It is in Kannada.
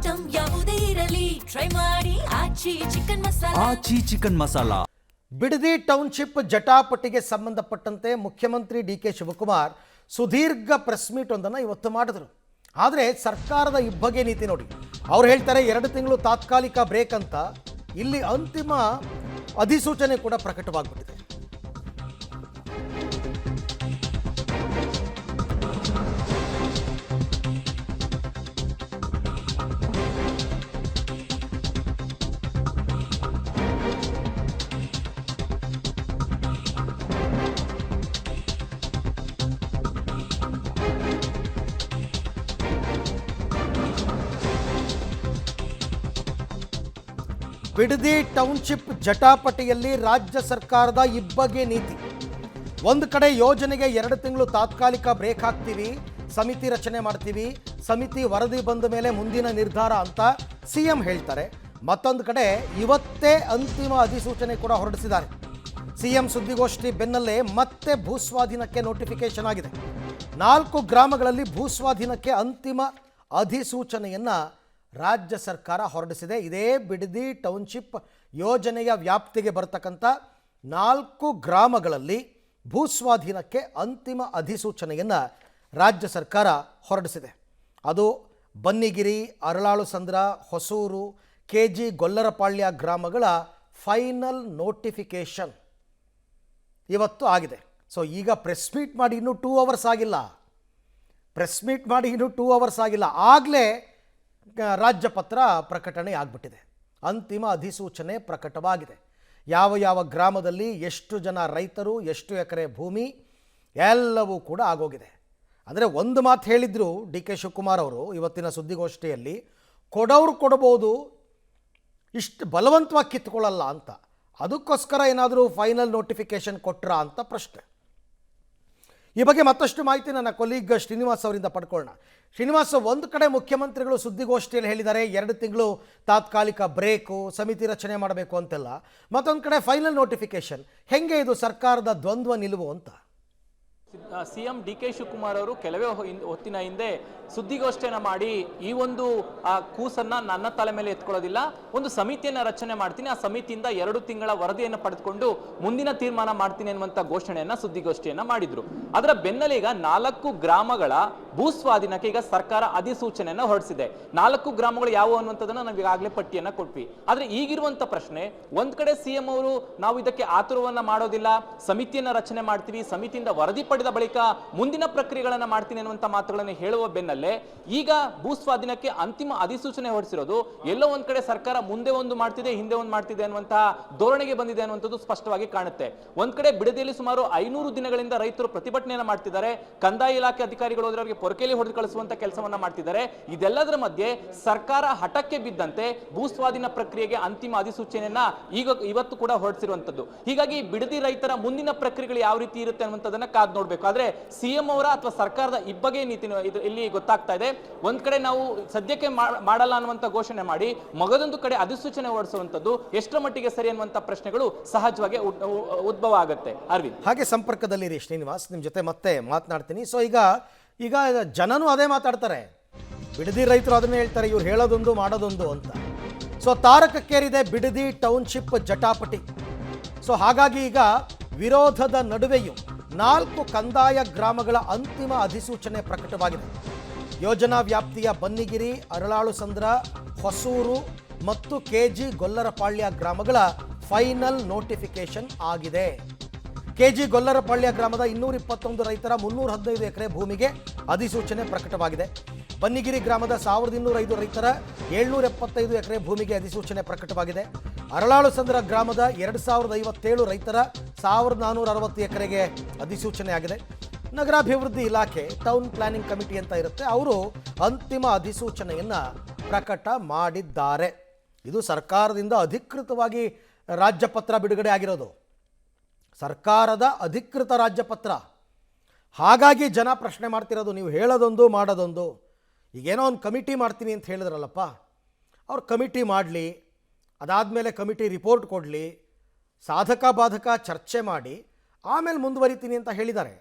ಐಟಂ ಯಾವುದೇ ಇರಲಿ ಟ್ರೈ ಮಾಡಿ ಆಚಿ ಚಿಕನ್ ಮಸಾಲಾ. ಬಿಡದಿ ಟೌನ್ಶಿಪ್ ಜಟಾಪಟಿಗೆ ಸಂಬಂಧಪಟ್ಟಂತೆ ಮುಖ್ಯಮಂತ್ರಿ ಡಿ.ಕೆ. ಶಿವಕುಮಾರ್ ಸುದೀರ್ಘ ಪ್ರೆಸ್ ಮೀಟ್ ಒಂದನ್ನು ಇವತ್ತು ಮಾಡಿದ್ರು. ಆದರೆ ಸರ್ಕಾರದ ಇಬ್ಬಗೆ ನೀತಿ ನೋಡಿ, ಅವ್ರು ಹೇಳ್ತಾರೆ 2 ತಿಂಗಳು ತಾತ್ಕಾಲಿಕ ಬ್ರೇಕ್ ಅಂತ. ಇಲ್ಲಿ ಅಂತಿಮ ಅಧಿಸೂಚನೆ ಕೂಡ ಪ್ರಕಟವಾಗ್ಬಿಟ್ಟಿದೆ. ಬಿಡದಿ ಟೌನ್ಶಿಪ್ ಜಟಾಪಟಿಯಲ್ಲಿ ರಾಜ್ಯ ಸರ್ಕಾರದ ಇಬ್ಬಗೆ ನೀತಿ. ಒಂದು ಕಡೆ ಯೋಜನೆಗೆ 2 ತಿಂಗಳು ತಾತ್ಕಾಲಿಕ ಬ್ರೇಕ್ ಹಾಕ್ತೀವಿ, ಸಮಿತಿ ರಚನೆ ಮಾಡ್ತೀವಿ, ಸಮಿತಿ ವರದಿ ಬಂದ ಮೇಲೆ ಮುಂದಿನ ನಿರ್ಧಾರ ಅಂತ ಸಿಎಂ ಹೇಳ್ತಾರೆ. ಮತ್ತೊಂದು ಕಡೆ ಇವತ್ತೇ ಅಂತಿಮ ಅಧಿಸೂಚನೆ ಕೂಡ ಹೊರಡಿಸಿದ್ದಾರೆ. ಸಿಎಂ ಸುದ್ದಿಗೋಷ್ಠಿ ಬೆನ್ನಲ್ಲೇ ಮತ್ತೆ ಭೂಸ್ವಾಧೀನಕ್ಕೆ ನೋಟಿಫಿಕೇಶನ್ ಆಗಿದೆ. 4 ಗ್ರಾಮಗಳಲ್ಲಿ ಭೂಸ್ವಾಧೀನಕ್ಕೆ ಅಂತಿಮ ಅಧಿಸೂಚನೆಯನ್ನು ರಾಜ್ಯ ಸರ್ಕಾರ ಹೊರಡಿಸಿದೆ. ಇದೇ ಬಿಡದಿ ಟೌನ್ಶಿಪ್ ಯೋಜನೆಯ ವ್ಯಾಪ್ತಿಗೆ ಬರ್ತಕ್ಕಂಥ 4 ಗ್ರಾಮಗಳಲ್ಲಿ ಭೂಸ್ವಾಧೀನಕ್ಕೆ ಅಂತಿಮ ಅಧಿಸೂಚನೆಯನ್ನು ರಾಜ್ಯ ಸರ್ಕಾರ ಹೊರಡಿಸಿದೆ. ಅದು ಬನ್ನಿಗಿರಿ, ಅರಳಾಳು ಸಂದ್ರ, ಹೊಸೂರು, KG ಗೊಲ್ಲರಪಾಳ್ಯ ಗ್ರಾಮಗಳ ಫೈನಲ್ ನೋಟಿಫಿಕೇಶನ್ ಇವತ್ತು ಆಗಿದೆ. ಸೊ ಈಗ ಪ್ರೆಸ್ ಮೀಟ್ ಮಾಡಿ ಇನ್ನೂ 2 ಅವರ್ಸ್ ಆಗಿಲ್ಲ. ಆಗಲೇ ರಾಜ್ಯಪತ್ರ ಪ್ರಕಟಣೆ ಆಗಿಬಿಟ್ಟಿದೆ. ಅಂತಿಮ ಅಧಿಸೂಚನೆ ಪ್ರಕಟವಾಗಿದೆ. ಯಾವ ಗ್ರಾಮದಲ್ಲಿ ಎಷ್ಟು ಜನ ರೈತರು, ಎಷ್ಟು ಎಕರೆ ಭೂಮಿ, ಎಲ್ಲವೂ ಕೂಡ ಆಗೋಗಿದೆ. ಅಂದರೆ ಒಂದು ಮಾತು ಹೇಳಿದ್ರು ಡಿ.ಕೆ. ಶಿವಕುಮಾರ್ ಅವರು ಇವತ್ತಿನ ಸುದ್ದಿಗೋಷ್ಠಿಯಲ್ಲಿ, ಕೊಡೋರು ಕೊಡ್ಬೋದು, ಇಷ್ಟು ಬಲವಂತವಾಗಿ ಕಿತ್ಕೊಳ್ಳಲ್ಲ ಅಂತ. ಅದಕ್ಕೋಸ್ಕರ ಏನಾದರೂ ಫೈನಲ್ ನೋಟಿಫಿಕೇಶನ್ ಕೊಟ್ರಾ ಅಂತ ಪ್ರಶ್ನೆ. ಈ ಬಗ್ಗೆ ಮತ್ತಷ್ಟು ಮಾಹಿತಿ ನನ್ನ ಕೊಲೀಗ್ ಶ್ರೀನಿವಾಸ್ ಅವರಿಂದ ಪಡ್ಕೊಳ್ಳೋಣ. ಶ್ರೀನಿವಾಸ್, ಒಂದು ಕಡೆ ಮುಖ್ಯಮಂತ್ರಿಗಳು ಸುದ್ದಿಗೋಷ್ಠಿಯಲ್ಲಿ ಹೇಳಿದ್ದಾರೆ 2 ತಿಂಗಳು ತಾತ್ಕಾಲಿಕ ಬ್ರೇಕು, ಸಮಿತಿ ರಚನೆ ಮಾಡಬೇಕು ಅಂತೆಲ್ಲ. ಮತ್ತೊಂದು ಕಡೆ ಫೈನಲ್ ನೋಟಿಫಿಕೇಶನ್. ಹೆಂಗೆ ಇದು ಸರ್ಕಾರದ ದ್ವಂದ್ವ ನಿಲುವು ಅಂತ? ಸಿಎಂ ಡಿ.ಕೆ. ಶಿವಕುಮಾರ್ ಅವರು ಕೆಲವೇ ಹೊತ್ತಿನ ಹಿಂದೆ ಸುದ್ದಿಗೋಷ್ಠಿಯನ್ನು ಮಾಡಿ ಈ ಒಂದು ಕೂಸನ್ನ ನನ್ನ ತಲೆ ಮೇಲೆ ಎತ್ಕೊಳ್ಳೋದಿಲ್ಲ, ಒಂದು ಸಮಿತಿಯನ್ನು ರಚನೆ ಮಾಡ್ತೀನಿ, ಆ ಸಮಿತಿಯಿಂದ 2 ತಿಂಗಳ ವರದಿಯನ್ನು ಪಡೆದುಕೊಂಡು ಮುಂದಿನ ತೀರ್ಮಾನ ಮಾಡ್ತೀನಿ ಅನ್ನುವಂಥ ಘೋಷಣೆಯನ್ನ ಸುದ್ದಿಗೋಷ್ಠಿಯನ್ನ ಮಾಡಿದ್ರು. ಅದರ ಬೆನ್ನಲ್ಲೇ ಈಗ 4 ಗ್ರಾಮಗಳ ಭೂಸ್ವಾಧೀನಕ್ಕೆ ಈಗ ಸರ್ಕಾರ ಅಧಿಸೂಚನೆಯನ್ನು ಹೊರಡಿಸಿದೆ. 4 ಗ್ರಾಮಗಳು ಯಾವುವು ಅನ್ನುವಂಥದ್ದನ್ನ ನಾವು ಈಗಾಗಲೇ ಪಟ್ಟಿಯನ್ನ ಕೊಟ್ವಿ. ಆದ್ರೆ ಈಗಿರುವಂತ ಪ್ರಶ್ನೆ, ಒಂದ್ ಕಡೆ ಸಿಎಂ ಅವರು ನಾವು ಇದಕ್ಕೆ ಆತುರವನ್ನ ಮಾಡೋದಿಲ್ಲ, ಸಮಿತಿಯನ್ನ ರಚನೆ ಮಾಡ್ತೀವಿ, ಸಮಿತಿಯಿಂದ ವರದಿ ಪಡೆದ ಬಳಿಕ ಮುಂದಿನ ಪ್ರಕ್ರಿಯೆಗಳನ್ನ ಮಾಡ್ತೀನಿ ಅನ್ನುವಂಥ ಮಾತುಗಳನ್ನು ಹೇಳುವ ಬೆನ್ನಲ್ಲೇ ಈಗ ಭೂಸ್ವಾಧೀನಕ್ಕೆ ಅಂತಿಮ ಅಧಿಸೂಚನೆ ಹೊರಡಿಸಿರೋದು ಎಲ್ಲೋ ಒಂದ್ ಕಡೆ ಸರ್ಕಾರ ಮುಂದೆ ಒಂದು ಮಾಡ್ತಿದೆ, ಹಿಂದೆ ಒಂದು ಮಾಡ್ತಿದೆ ಅನ್ನುವಂತಹ ಧೋರಣೆಗೆ ಬಂದಿದೆ ಅನ್ನುವಂಥದ್ದು ಸ್ಪಷ್ಟವಾಗಿ ಕಾಣುತ್ತೆ. ಒಂದ್ ಕಡೆ ಬಿಡದಿಯಲ್ಲಿ ಸುಮಾರು 500 ದಿನಗಳಿಂದ ರೈತರು ಪ್ರತಿಭಟನೆಯನ್ನ ಮಾಡ್ತಿದ್ದಾರೆ, ಕಂದಾಯ ಇಲಾಖೆ ಅಧಿಕಾರಿಗಳು ಅವರಿಗೆ ಪೊರಕೆಯಲ್ಲಿ ಹೊಡೆದು ಕಳಿಸುವಂತ ಕೆಲಸವನ್ನ ಮಾಡ್ತಿದ್ದಾರೆ. ಇದೆಲ್ಲದರ ಮಧ್ಯೆ ಸರ್ಕಾರ ಹಠಕ್ಕೆ ಬಿದ್ದಂತೆ ಭೂಸ್ವಾಧೀನ ಪ್ರಕ್ರಿಯೆಗೆ ಅಂತಿಮ ಅಧಿಸೂಚನೆಯನ್ನ ಇವತ್ತು ಕೂಡ ಹೊರಡಿಸಿರುವಂತದ್ದು. ಹೀಗಾಗಿ ಬಿಡದಿ ರೈತರ ಮುಂದಿನ ಪ್ರಕ್ರಿಯೆಗಳು ಯಾವ ರೀತಿ ಇರುತ್ತೆ ಅನ್ನುವಂಥದ್ದನ್ನ ಕಾದ್ ನೋಡ್ಬೇಕು. ಆದ್ರೆ ಸಿಎಂ ಅವರ ಅಥವಾ ಸರ್ಕಾರದ ಇಬ್ಬಗೆ ನೀತಿ ಇಲ್ಲಿ ಗೊತ್ತಾಗ್ತಾ ಇದೆ. ಒಂದ್ ಕಡೆ ನಾವು ಸದ್ಯಕ್ಕೆ ಮಾಡಲ್ಲ ಅನ್ನುವಂತ ಘೋಷಣೆ ಮಾಡಿ ಮಗದೊಂದು ಕಡೆ ಅಧಿಸೂಚನೆ ಹೊರಡಿಸುವಂತದ್ದು ಎಷ್ಟರ ಮಟ್ಟಿಗೆ ಸರಿ ಅನ್ನುವಂತ ಪ್ರಶ್ನೆಗಳು ಸಹಜವಾಗಿ ಉದ್ಭವ ಆಗುತ್ತೆ. ಅರವಿಂದ್, ಹಾಗೆ ಸಂಪರ್ಕದಲ್ಲಿರಿ ಶ್ರೀನಿವಾಸ್, ನಿಮ್ ಜೊತೆ ಮತ್ತೆ ಮಾತನಾಡ್ತೀನಿ. ಸೊ ಈಗ ಜನನು ಅದೇ ಮಾತಾಡ್ತಾರೆ, ಬಿಡದಿ ರೈತರು ಅದನ್ನೇ ಹೇಳ್ತಾರೆ, ಇವ್ರು ಹೇಳೋದೊಂದು ಮಾಡೋದೊಂದು ಅಂತ. ಸೊ ತಾರಕಕ್ಕೇರಿದೆ ಬಿಡದಿ ಟೌನ್ಶಿಪ್ ಜಟಾಪಟಿ. ಸೊ ಹಾಗಾಗಿ ಈಗ ವಿರೋಧದ ನಡುವೆಯೂ 4 ಕಂದಾಯ ಗ್ರಾಮಗಳ ಅಂತಿಮ ಅಧಿಸೂಚನೆ ಪ್ರಕಟವಾಗಿದೆ. ಯೋಜನಾ ವ್ಯಾಪ್ತಿಯ ಬನ್ನಿಗಿರಿ, ಅರಳಾಳು ಸಂದ್ರ, ಹೊಸೂರು ಮತ್ತು KG ಗೊಲ್ಲರಪಾಳ್ಯ ಗ್ರಾಮಗಳ ಫೈನಲ್ ನೋಟಿಫಿಕೇಶನ್ ಆಗಿದೆ. KG ಗೊಲ್ಲರಪಾಳ್ಯ ಗ್ರಾಮದ 221 ರೈತರ 315 ಎಕರೆ ಭೂಮಿಗೆ ಅಧಿಸೂಚನೆ ಪ್ರಕಟವಾಗಿದೆ. ಬನ್ನಿಗಿರಿ ಗ್ರಾಮದ 1205 ರೈತರ 775 ಎಕರೆ ಭೂಮಿಗೆ ಅಧಿಸೂಚನೆ ಪ್ರಕಟವಾಗಿದೆ. ಅರಳಾಳು ಸಂದ್ರ ಗ್ರಾಮದ 2057 ರೈತರ 1460 ಎಕರೆಗೆ ಅಧಿಸೂಚನೆ ಆಗಿದೆ. ನಗರಾಭಿವೃದ್ಧಿ ಇಲಾಖೆ, ಟೌನ್ ಪ್ಲಾನಿಂಗ್ ಕಮಿಟಿ ಅಂತ ಇರುತ್ತೆ, ಅವರು ಅಂತಿಮ ಅಧಿಸೂಚನೆಯನ್ನು ಪ್ರಕಟ ಮಾಡಿದ್ದಾರೆ. ಇದು ಸರ್ಕಾರದಿಂದ ಅಧಿಕೃತವಾಗಿ ರಾಜ್ಯಪತ್ರ ಬಿಡುಗಡೆ ಆಗಿರೋದು, ಸರ್ಕಾರದ ಅಧಿಕೃತ ರಾಜ್ಯಪತ್ರ. ಹಾಗಾಗಿ ಜನ ಪ್ರಶ್ನೆ ಮಾಡ್ತಿರೋದು, ನೀವು ಹೇಳೋದೊಂದು ಮಾಡೋದೊಂದು. ಈಗೇನೋ ಒಂದು ಕಮಿಟಿ ಮಾಡ್ತೀನಿ ಅಂತ ಹೇಳಿದ್ರಲ್ಲಪ್ಪ, ಅವ್ರು ಕಮಿಟಿ ಮಾಡಲಿ, ಅದಾದಮೇಲೆ ಕಮಿಟಿ ರಿಪೋರ್ಟ್ ಕೊಡಲಿ, ಸಾಧಕ ಬಾಧಕ ಚರ್ಚೆ ಮಾಡಿ ಆಮೇಲೆ ಮುಂದುವರಿತೀನಿ ಅಂತ ಹೇಳಿದ್ದಾರೆ.